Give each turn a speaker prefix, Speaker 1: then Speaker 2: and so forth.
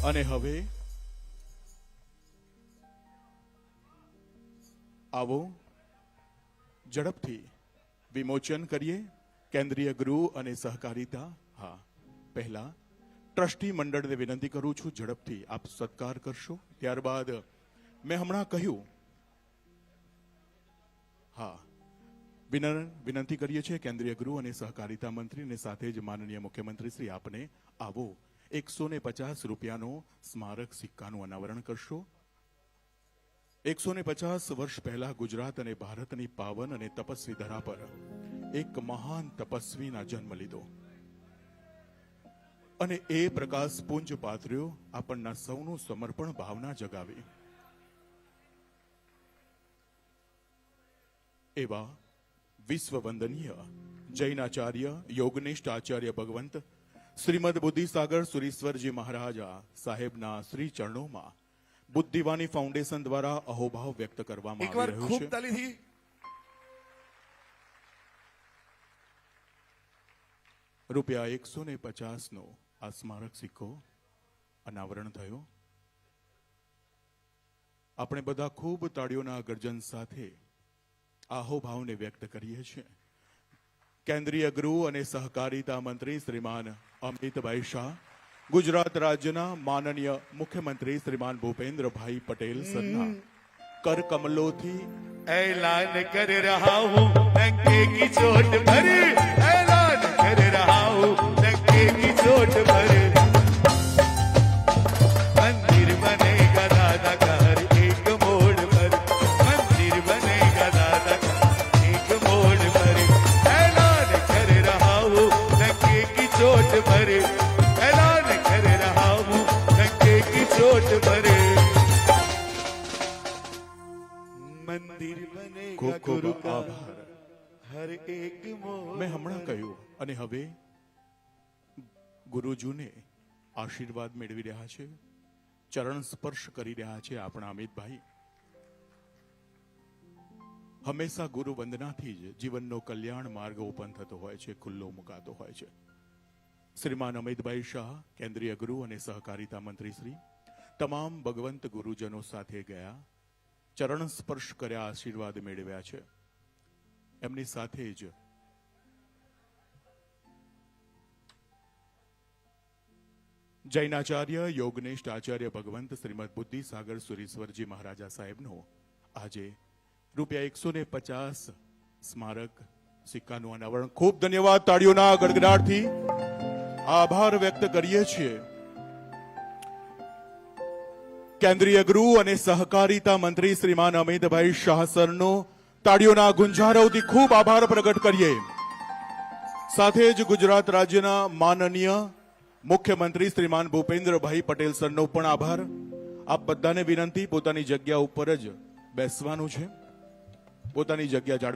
Speaker 1: અને હવે આવો ઝડપથી વિમોચન કરીએ કેન્દ્રીય ગૃહ અને સહકારિતા. હા, પહેલા ટ્રસ્ટી મંડળને વિનંતી કરું છું ઝડપથી આપ સત્કાર કરશો. ત્યારબાદ મેં હમણાં કહ્યું, હા, વિનંતી કરીએ છીએ કેન્દ્રીય ગૃહ અને સહકારિતા મંત્રી અને સાથે જ માનનીય મુખ્યમંત્રી શ્રી આપને આવો 150 રૂપિયાનો સ્મારક સિક્કાનું અનાવરણ કરશો. 150 વર્ષ પહેલા ગુજરાત અને ભારતની પાવન અને તપસ્વી ધરા પર એક મહાન તપસ્વીના જન્મ લીધો અને એ પ્રકાશ પુંજ પાત્ર્યો આપણના સૌનું સમર્પણ ભાવના જગાવી. એવા વિશ્વ વંદનીય જૈનાચાર્ય યોગનિષ્ઠ આચાર્ય ભગવંત શ્રીમદ બુદ્ધિસાગર સુરીશ્વરજી મહારાજા સાહેબના શ્રી ચરણોમાં બુદ્ધિવાણી ફાઉન્ડેશન દ્વારા અહોભાવ વ્યક્ત કરવામાં આવી રહ્યો છે. રૂપિયા 150 નો આ સ્મારક સિક્કો અનાવરણ થયો. આપણે બધા ખૂબ તાળીઓના ગર્જન સાથે અહોભાવને વ્યક્ત કરીએ છીએ. કેન્દ્રીય ગૃહ અને સહકારિતા મંત્રી શ્રીમાન અમિતભાઈ શાહ, ગુજરાત રાજ્યના માનનીય મુખ્યમંત્રી શ્રીમાન ભૂપેન્દ્રભાઈ પટેલ સરના कर कमलों थी
Speaker 2: ऐलान कर रहा हूँ डंके की चोट पर, ऐलान कर रहा हूँ डंके की चोट पर, मंदिर बनेगा दादा का हर एक मोड़ पर, मंदिर बनेगा दादा का एक मोड़ पर, ऐलान कर रहा हूँ डंके की चोट पर, ऐलान कर रहा हूँ डंके की चोट पर, મંદિર બનેગા
Speaker 1: ખૂબ ખૂબ
Speaker 2: ગુરુ કા
Speaker 1: આભાર.
Speaker 2: હર એક મોડ.
Speaker 1: મેં હમણાં કહ્યું અને હવે ગુરુજીને આશીર્વાદ મેળવી રહ્યા છે, ચરણ સ્પર્શ કરી રહ્યા છે આપણા અમિતભાઈ. હંમેશા ગુરુ વંદનાથી જ જીવનનો કલ્યાણ માર્ગ ઓપન થતો હોય છે, ખુલ્લો મુકાતો હોય છે. શ્રીમાન અમિતભાઈ શાહ, કેન્દ્રીય ગૃહ અને સહકારિતા મંત્રી શ્રી, તમામ ભગવંત ગુરુજનો સાથે ગયા, ચરણ સ્પર્શ કર્યા, આશીર્વાદ મેળવ્યા છે. એમની સાથે જ જૈનાચાર્ય યોગનિષ્ઠ આચાર્ય ભગવંત શ્રીમદ બુદ્ધિસાગર સુરીશ્વરજી મહારાજા સાહેબનો આજે રૂપિયા 150 સ્મારક સિક્કાનું અનાવરણ. ખૂબ ધન્યવાદ. તાળીઓના ગડગડાટથી આભાર વ્યક્ત કરીએ છીએ. કેન્દ્રીય ગૃહ અને સહકારિતા મંત્રી શ્રીમાન અમિતભાઈ શાહ સરનો તાળીઓના ગુંજારવથી ખૂબ આભાર પ્રગટ કરીએ. સાથે જ ગુજરાત રાજ્યના માનનીય મુખ્યમંત્રી શ્રીમાન ભૂપેન્દ્રભાઈ પટેલ સરનો પણ આભાર. આપ બધાને વિનંતી, પોતાની જગ્યા ઉપર જ બેસવાનું છે, પોતાની જગ્યા જાળવી